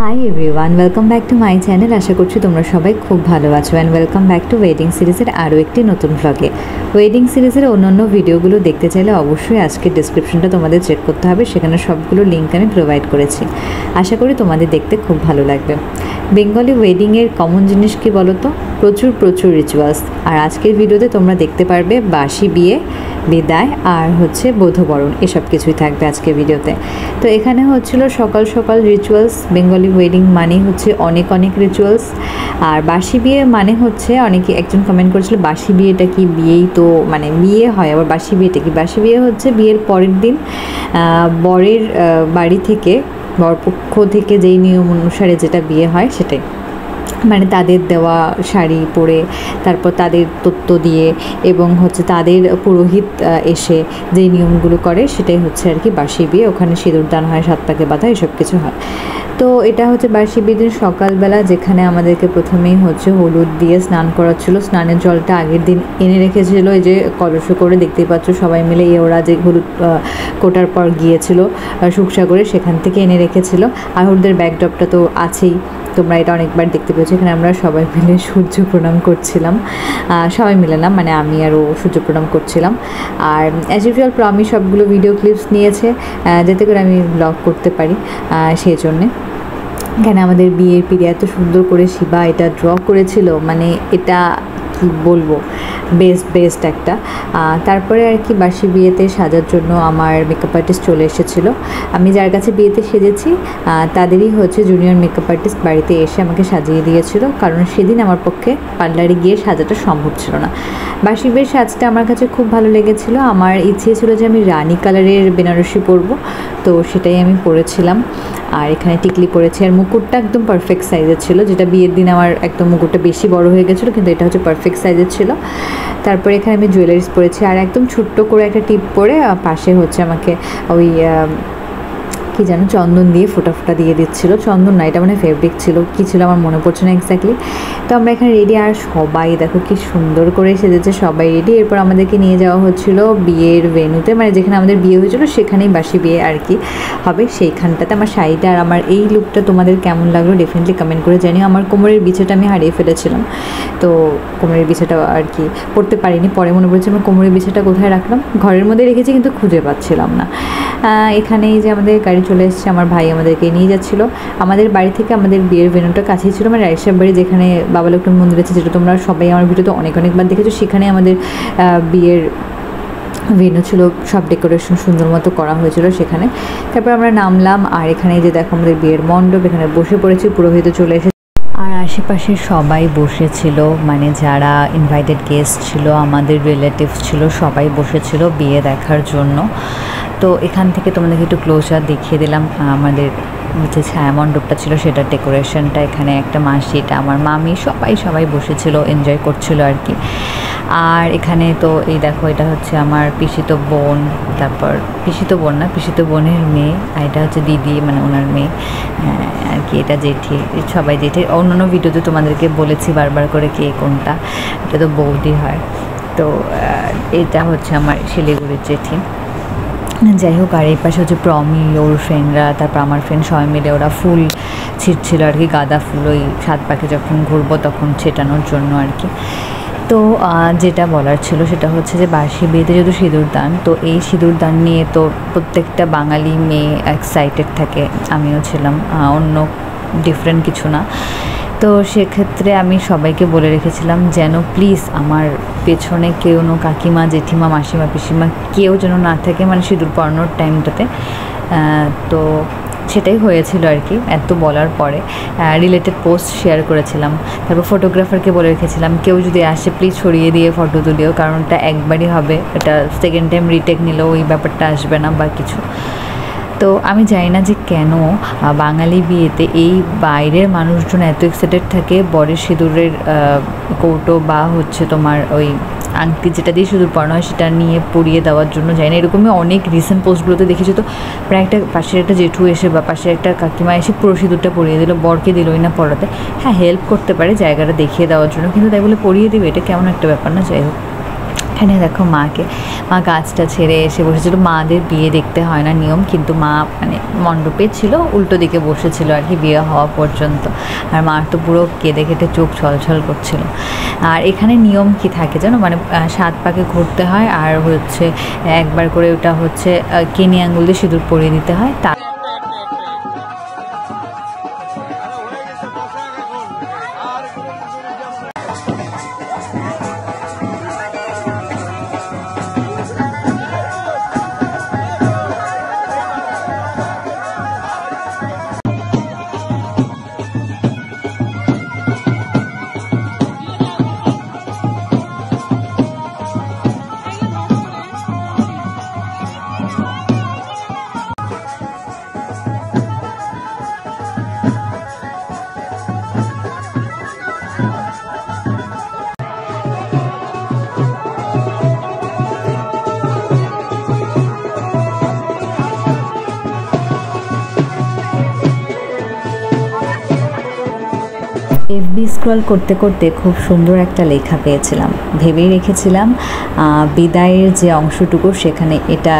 High everyone, welcome back to my channel. আশা করছি তোমরা সবাই খুব ভালো আছো and welcome back to wedding সিরিজের আরও একটি নতুন ভ্লগে। ওয়েডিং সিরিজের অন্যান্য ভিডিওগুলো দেখতে চাইলে অবশ্যই আজকের ডিসক্রিপশনটা তোমাদের চেক করতে হবে, সেখানে সবগুলো লিঙ্ক আমি প্রোভাইড করেছি। আশা করি তোমাদের দেখতে খুব ভালো লাগবে। বেঙ্গলি ওয়েডিংয়ের কমন জিনিস কি বলো তো? প্রচুর রিচুয়ালস। আর আজকের ভিডিওতে তোমরা দেখতে পারবে বাসি বিয়ে, বিদায় আর হচ্ছে বধূবরণ, এসব কিছুই থাকবে আজকের ভিডিওতে। তো এখানে হচ্ছিল সকাল সকাল রিচুয়ালস। বেঙ্গলি ওয়েডিং মানে হচ্ছে অনেক রিচুয়ালস। আর বাসি বিয়ে মানে হচ্ছে, অনেকে একজন কমেন্ট করেছিল বাসি বিয়েটা কি? বিয়েই তো মানে বিয়ে হয়, আবার বাসি বিয়েটা কি? বাসি বিয়ে হচ্ছে বিয়ের পরের দিন বরের বাড়ি থেকে, বরপক্ষ থেকে যেই নিয়ম অনুসারে যেটা বিয়ে হয় সেটাই, মানে তাদের দেওয়া শাড়ি পরে, তারপর তাদের তত্ত্ব দিয়ে এবং হচ্ছে তাদের পুরোহিত এসে যেই নিয়মগুলো করে সেটাই হচ্ছে আর কি বাসি বিয়ে। ওখানে সিঁদুরদান হয়, সাত পাকে বাঁধা, এসব কিছু হয়। তো এটা হচ্ছে বাসি বিয়ের সকালবেলা, যেখানে আমাদেরকে প্রথমেই হচ্ছে হলুদ দিয়ে স্নান করাচ্ছিল। স্নানের জলটা আগের দিন এনে রেখেছিল, এই যে কলস করে দেখতেই পাচ্ছ সবাই মিলে, ওরা যে হলুদ কোটার পর গিয়েছিল সুখসাগরে, সেখান থেকে এনে রেখেছিল। আর হলুদের ব্যাকড্রপটা তো আছেই, তোমরা এটা অনেকবার দেখতে পেয়েছো। এখানে আমরা সবাই মিলে সূর্য প্রণাম করছিলাম, সবাই মিলে না, মানে আমি আর ও সূর্য প্রণাম করছিলাম। আর অ্যাজ ইউজুয়াল আমি সবগুলো ভিডিও ক্লিপস নিয়েছে যাতে করে আমি ব্লগ করতে পারি, সেই জন্যে। এখানে আমাদের বিয়ের পিড়ে এত সুন্দর করে শিবা এটা ড্র করেছিল, মানে এটা কি বলবো, বেস্ট একটা। তারপরে আর কি বাসি বিয়েতে সাজার জন্য আমার মেকআপ আর্টিস্ট চলে এসেছিলো। আমি যার কাছে বিয়েতে সেজেছি তাদেরই হচ্ছে জুনিয়র মেকআপ আর্টিস্ট বাড়িতে এসে আমাকে সাজিয়ে দিয়েছিল, কারণ সেদিন আমার পক্ষে পার্লারে গিয়ে সাজাটা সম্ভব ছিল না। বাসি বিয়ের সাজটা আমার কাছে খুব ভালো লেগেছিলো। আমার ইচ্ছে ছিল যে আমি রানি কালারের বেনারসি পরবো, তো সেটাই আমি পরেছিলাম। আর এখানে টিকলি পরেছি, আর মুকুটটা একদম পারফেক্ট সাইজের ছিল, যেটা বিয়ের দিন আমার একদম মুকুটটা বেশি বড় হয়ে গেছিলো, কিন্তু এটা হচ্ছে পারফেক্ট সাইজের ছিল। তারপরে এখানে আমি জুয়েলারিস পরেছি, আর একদম ছোট্ট করে একটা টিপ পরে পাশে হচ্ছে আমাকে ওই কি যেন চন্দন দিয়ে ফোটা দিয়ে দিচ্ছিলো। চন্দন না, এটা মানে ফেব্রিক ছিল, কী ছিল আমার মনে পড়ছে না এক্স্যাক্টলি। তো আমরা এখানে রেডি, আর সবাই দেখো কি সুন্দর করে সেজেছে, সবাই রেডি। এরপর আমাদেরকে নিয়ে যাওয়া হচ্ছিল বিয়ের ভেন্যুতে, মানে যেখানে আমাদের বিয়ে হয়েছিল সেখানেই বাসি বিয়ে আর কি হবে, সেইখানটাতে। আমার শাড়িটা আর আমার এই লুকটা তোমাদের কেমন লাগলো ডেফিনেটলি কমেন্ট করে জানিও। আমার কোমরের বিছাটা আমি হারিয়ে ফেলেছিলাম, তো কোমরের বিছাটা আর কি পরতে পারিনি। পরে মনে পড়ছে আমার কোমরের বিছাটা কোথায় রাখলাম, ঘরের মধ্যে রেখেছি কিন্তু খুঁজে পাচ্ছিলাম না। এখানেই যে আমাদের গাড়ি চলে এসেছে, আমার ভাই আমাদেরকে নিয়ে যাচ্ছিলো। আমাদের বাড়ি থেকে আমাদের বিয়ের ভেন্যুটা কাছেই ছিল, মানে রাইসাব বাড়ি যেখানে বাবা লক্ষ্মী মন্দির আছে, যেটা তোমরা সবাই আমার ভিডিওতে অনেকবার দেখেছো, সেখানে আমাদের বিয়ের ভেন্যু ছিল, সব ডেকোরেশন সুন্দর মতো করা হয়েছিল সেখানে। তারপর আমরা নামলাম, আর এখানে যে দেখো আমাদের বিয়ের মণ্ডপ, এখানে বসে পড়েছি, পুরোহিত চলে এসে, আর আশেপাশে সবাই বসেছিল, মানে যারা ইনভাইটেড গেস্ট ছিল, আমাদের রিলেটিভস ছিল, সবাই বসেছিল বিয়ে দেখার জন্য। তো এখান থেকে তোমাদেরকে একটু ক্লোজার দেখিয়ে দিলাম আমাদের যে ছায়া মণ্ডপটা ছিল সেটার ডেকোরেশনটা। এখানে একটা মাসি, এটা আমার মামি, সবাই বসেছিল, এনজয় করছিল আর কি। আর এখানে তো এই দেখো, এটা হচ্ছে আমার পিসিতো বোন, তারপর পিসিতো বোন না, পিসিতো বোনের মেয়ে, আর এটা হচ্ছে দিদি, মানে ওনার মেয়ে আর কি। এটা জেঠি, সবাই জেঠি। অন্যান্য ভিডিওতে তোমাদেরকে বলেছি বারবার করে কে কোনটা, এটা তো বৌদি হয়। তো এটা হচ্ছে আমার শিলিগুড়ির জেঠি। যাই হোক, আর এই পাশে হচ্ছে প্রমি, ওর ফ্রেন্ডরা, তারপর আমার ফ্রেন্ড সবাই মিলে ওরা ফুল ছিটছিল আর কি, গাঁদা ফুল, ওই সাত পাকে যখন ঘুরবো তখন ছেটানোর জন্য আর কি। তো যেটা বলার ছিল সেটা হচ্ছে যে বাসি বিয়েতে যেহেতু সিঁদুরদান, তো এই সিঁদুরদান নিয়ে তো প্রত্যেকটা বাঙালি মেয়ে এক্সাইটেড থাকে, আমিও ছিলাম, অন্য ডিফারেন্ট কিছু না। তো সেক্ষেত্রে আমি সবাইকে বলে রেখেছিলাম যেন প্লিজ আমার পেছনে কেউ কাকিমা, জেঠিমা, মাসিমা, পিসিমা কেউ যেন না থাকে, মানে সিঁদুর পরানোর টাইমটাতে। তো সেটাই হয়েছিল আর কি। এত বলার পরে রিলেটেড পোস্ট শেয়ার করেছিলাম, তারপর ফটোগ্রাফারকে বলে রেখেছিলাম কেউ যদি আসে প্লিজ ছড়িয়ে দিয়ে ফটো তুলিও, কারণ এটা একবারই হবে, এটা সেকেন্ড টাইম রিটেক নিলেও ওই ব্যাপারটা আসবে না বা কিছু। তো আমি জানি না যে কেন বাঙালি বিয়েতে এই বাইরের মানুষজন এত এক্সাইটেড থাকে বরের সিঁদুরের কৌটো বা হচ্ছে তোমার ওই আংটি যেটা দিয়ে সিঁদুর পরানো হয় সেটা নিয়ে পরিয়ে দেওয়ার জন্য। জানি না, এরকমই অনেক রিসেন্ট পোস্টগুলোতে দেখেছি। তো প্রায় একটা পাশের একটা জেঠু এসে বা পাশের একটা কাকিমা এসে পুরো সিঁদুরটা পরিয়ে দিল, বরকে দিলই না পরাতে। হ্যাঁ, হেল্প করতে পারে জায়গাটা দেখিয়ে দেওয়ার জন্য, কিন্তু তাই বলে পরিয়ে দিবে, এটা কেমন একটা ব্যাপার না? যাই হোক, এখানে দেখো মাকে, মা গাছটা ছেড়ে এসে বসেছিল। মাদের বিয়ে দেখতে হয় না নিয়ম, কিন্তু মা মানে মণ্ডপে ছিল, উল্টো দিকে বসেছিল আর কি বিয়ে হওয়া পর্যন্ত। আর মার তো পুরো কেঁদে কেটে চোখ ছলছল করছিল। আর এখানে নিয়ম কি থাকে জানো, মানে 7 পাকে ঘুরতে হয়, আর হচ্ছে একবার করে ওটা হচ্ছে কিনি আঙুল দিয়ে সিঁদুর পরিয়ে দিতে হয়। এফবি স্ক্রল করতে করতে খুব সুন্দর একটা লেখা পেয়েছিলাম, ভেবেই রেখেছিলাম বিদায়ের যে অংশটুকু সেখানে এটা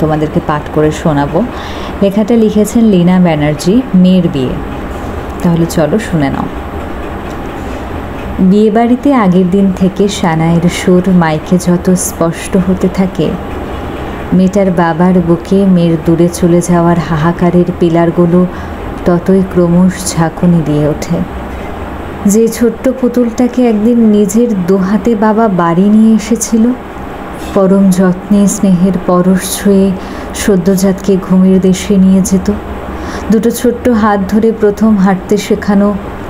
তোমাদেরকে পাঠ করে শোনাবো। লেখাটা লিখেছেন লীনা ব্যানার্জি, মেয়ের বিয়ে। তাহলে চলো শুনে নাও। বিয়েবাড়িতে আগের দিন থেকে সানাইয়ের সুর মাইকে যত স্পষ্ট হতে থাকে, মেয়েটার বাবার বুকে মেয়ের দূরে চলে যাওয়ার হাহাকারের পিলারগুলো ততই ক্রমশ ঝাঁকুনি দিয়ে ওঠে। যে ছোট্ট পুতুলটাকে একদিন নিজের দোহাতে বাবা বাড়ি নিয়ে এসেছিল, পরম যত্নে স্নেহের পরশ ছুঁয়ে সদ্যজাতকে ঘুমের দেশে নিয়ে যেত, দুটো ছোট্ট হাত ধরে প্রথম হাঁটতে শেখানো,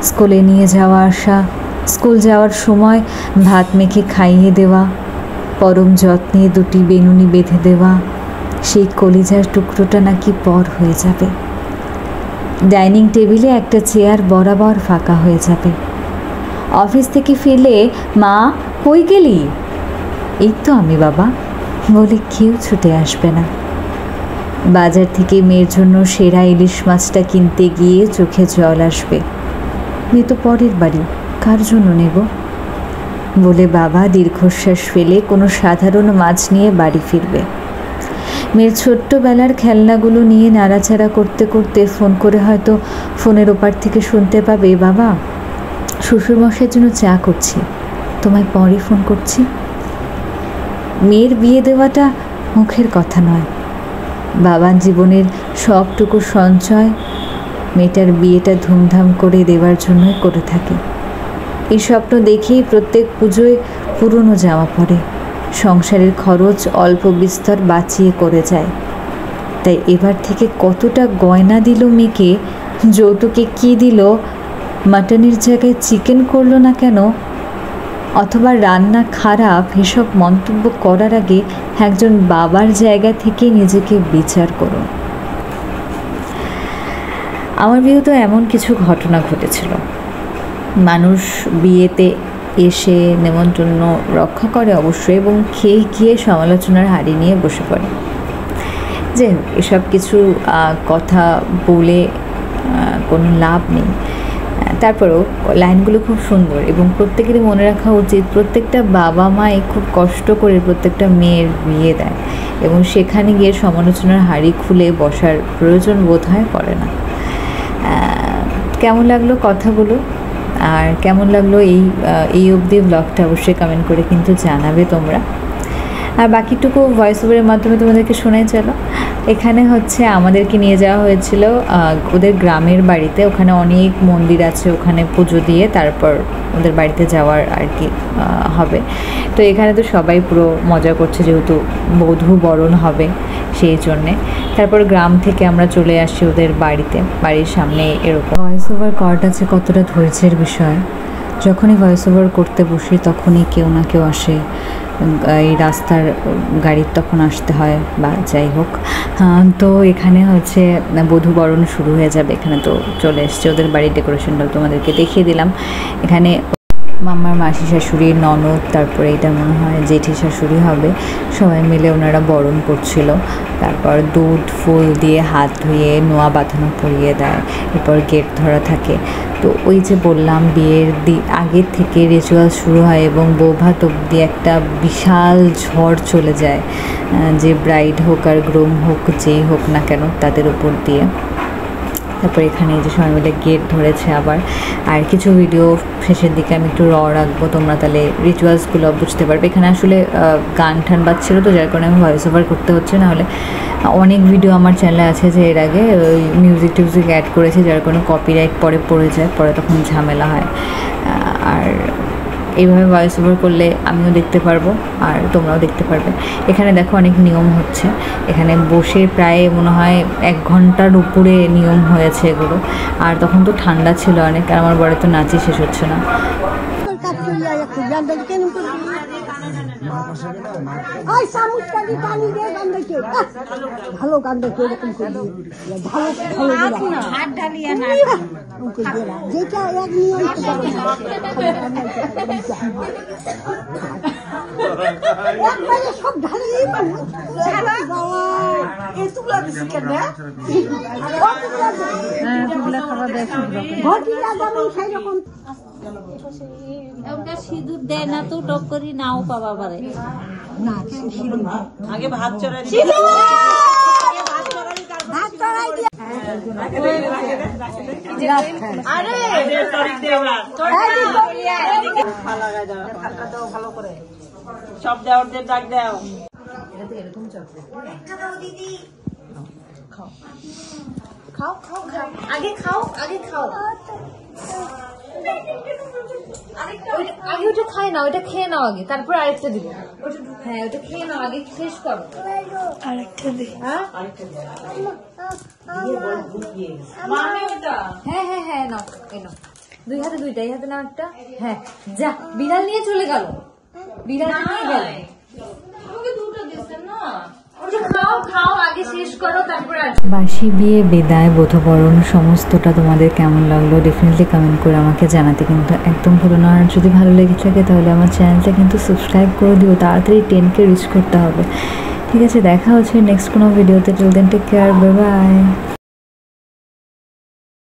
স্কুলে নিয়ে যাওয়া আসা, স্কুল যাওয়ার সময় ভাত মেখে খাইয়ে দেওয়া, পরম যত্নে দুটি বেনুনি বেঁধে দেওয়া, সেই কলিজার টুকরোটা নাকি পর হয়ে যাবে। ডাইনিং টেবিলে একটা চেয়ার বরাবর ফাঁকা হয়ে যাবে। অফিস থেকে ফিরলে মা কই গেলি, এই তো আমি বাবা বলে কেউ ছুটে আসবে না। বাজার থেকে মেয়ের জন্য সেরা ইলিশ মাছটা কিনতে গিয়ে চোখে জল আসবে, মেয়ে তো পরের বাড়ি, কার জন্য নেব বলে বাবা দীর্ঘশ্বাস ফেলে কোনো সাধারণ মাছ নিয়ে বাড়ি ফিরবে। মেয়ের ছোট্টবেলার খেলনাগুলো নিয়ে নাড়াচাড়া করতে করতে ফোন করে হয়তো ফোনের ওপার থেকে শুনতে পাবে, বাবা শ্বশুরমশাইয়ের জন্য চা করছি, তোমায় পরে ফোন করছি। মেয়ের বিয়ে দেওয়াটা মুখের কথা নয়, বাবার জীবনের সবটুকু সঞ্চয় মেয়েটার বিয়েটা ধুমধাম করে দেওয়ার জন্যই করে থাকে। এই স্বপ্ন দেখেই প্রত্যেক পুজোয় পুরনো জামা পরে, সংসারের খরচ অল্প বিস্তর বাঁচিয়ে করে যায়। তাই এবার থেকে কতটা গয়না দিল মেয়েকে, যৌতুকে কী দিল, মাটনের জায়গায় চিকেন করলো না কেন, অথবা রান্না খারাপ, এসব মন্তব্য করার আগে একজন বাবার জায়গা থেকে নিজেকে বিচার করুন। আমার বিয়েতে এমন কিছু ঘটনা ঘটেছিল। মানুষ বিয়েতে এসে নেমন্তন্ন রক্ষা করে অবশ্যই, এবং খেয়ে গিয়ে সমালোচনার হাড়ি নিয়ে বসে পড়ে। যে এসব কিছু কথা বলে কোনো লাভ নেই। তারপরেও লাইনগুলো খুব সুন্দর, এবং প্রত্যেকেরই মনে রাখা উচিত প্রত্যেকটা বাবা মাই খুব কষ্ট করে প্রত্যেকটা মেয়ের বিয়ে দেয়, এবং সেখানে গিয়ে সমালোচনার হাড়ি খুলে বসার প্রয়োজন বোধ হয় করে না। কেমন লাগলো কথাগুলো, আর কেমন লাগলো এই অবধি ব্লগটা অবশ্যই কমেন্ট করে কিন্তু জানাবে তোমরা। আর বাকিটুকু ভয়েস ওভারের মাধ্যমে তোমাদেরকে শোনাই চলো। এখানে হচ্ছে আমাদেরকে নিয়ে যাওয়া হয়েছিল ওদের গ্রামের বাড়িতে, ওখানে অনেক মন্দির আছে, ওখানে পুজো দিয়ে তারপর ওদের বাড়িতে যাওয়ার আর কি হবে। তো এখানে তো সবাই পুরো মজা করছে, যেহেতু বধূ বরণ হবে সেই জন্যে। তারপর গ্রাম থেকে আমরা চলে আসি ওদের বাড়িতে, বাড়ির সামনে এরকম। ভয়েস ওভার করাটা যে কতটা ধৈর্যের বিষয়, যখনই ভয়েস ওভার করতে বসি তখনই কেউ না কেউ আসে, এই রাস্তার গাড়ির তখন আসতে হয় বা যাই হোক। তো এখানে হচ্ছে বধূ বরণ শুরু হয়ে যাবে, এখানে তো চলে এসছে ওদের বাড়ির ডেকোরেশনটাও তোমাদেরকে দেখিয়ে দিলাম। এখানে মামার মাসি শাশুড়ি, ননদ, তারপরে এটা মনে হয় জেঠি শাশুড়ি হবে, সবাই মিলে ওনারা বরণ করছিল। তারপর দুধ ফুল দিয়ে হাত ধুয়ে নোয়া বাঁধানো পরিয়ে দেয়, এরপর গেট ধরা থাকে। তো ওই যে বললাম বিয়ের আগের থেকে রিচুয়াল শুরু হয় এবং বৌভাত অবধি একটা বিশাল ঝড় চলে যায়, যে ব্রাইড হোক আর গ্রুম হোক যেই হোক না কেন তাদের উপর দিয়ে। তারপর এখানে যে সবাই মিলে গেট ধরেছে আবার। আর কিছু ভিডিও শেষের দিকে আমি একটু রাখবো, তোমরা তাহলে রিচুয়ালসগুলো বুঝতে পারবে। এখানে আসলে গান টান বাজছিল তো যার কারণে আমি ভয়েস ওভার করতে হচ্ছে, নাহলে অনেক ভিডিও আমার চ্যানেলে আছে যে এর আগে ওই মিউজিক টিউজিক অ্যাড করেছে, যার কারণে কপিরাইট পরে পড়ে যায়, পরে তখন ঝামেলা হয়। আর এইভাবে ভয়েস ওভার করলে আমিও দেখতে পারবো আর তোমরাও দেখতে পারবে। এখানে দেখো অনেক নিয়ম হচ্ছে, এখানে বসে প্রায় মনে হয় 1 ঘন্টার উপরে নিয়ম হয়েছে এগুলো। আর তখন তো ঠান্ডা ছিল অনেক, আর আমার বড় তো নাচই শেষ হচ্ছে না। ভালো গান দেখে এরকম ভালো যেটা এক নিয়ম সব ঢালিয়ে সিঁদুর দেয় না তো টক করি নাও পাবা পারে না। আগে ভাত চড়াই ভালো করে সব দেওয়ারদের ডাক দাও। খাও খাও খাও আগে খাও আগে খাও আগে ওটা খায় না, ওটা খেয়ে নাও আগে, তারপর আরেকটা দিব। হ্যাঁ ওটা খেয়ে নাও আগে, শেষ করো আরেকটা দিই। হ্যাঁ হ্যাঁ হ্যাঁ হ্যাঁ নাও এই নাও, 2 হাতে 2টা, এই হাতে নাও একটা। হ্যাঁ যা, বিড়াল নিয়ে চলে গেল, বিড়াল নিয়ে গেল। বাসি বিয়ে, বিদায়, বধূবরণ সমস্তটা তোমাদের কেমন লাগলো ডেফিনেটলি কমেন্ট করে আমাকে জানাতে কিন্তু একদম ভুলো না। আর যদি ভালো লেগে থাকে তাহলে আমার চ্যানেলটা কিন্তু সাবস্ক্রাইব করে দিও, তাড়াতাড়ি 10K রিচ করতে হবে। ঠিক আছে, দেখা হচ্ছে নেক্সট কোনো ভিডিওতে। Till then take care, bye by.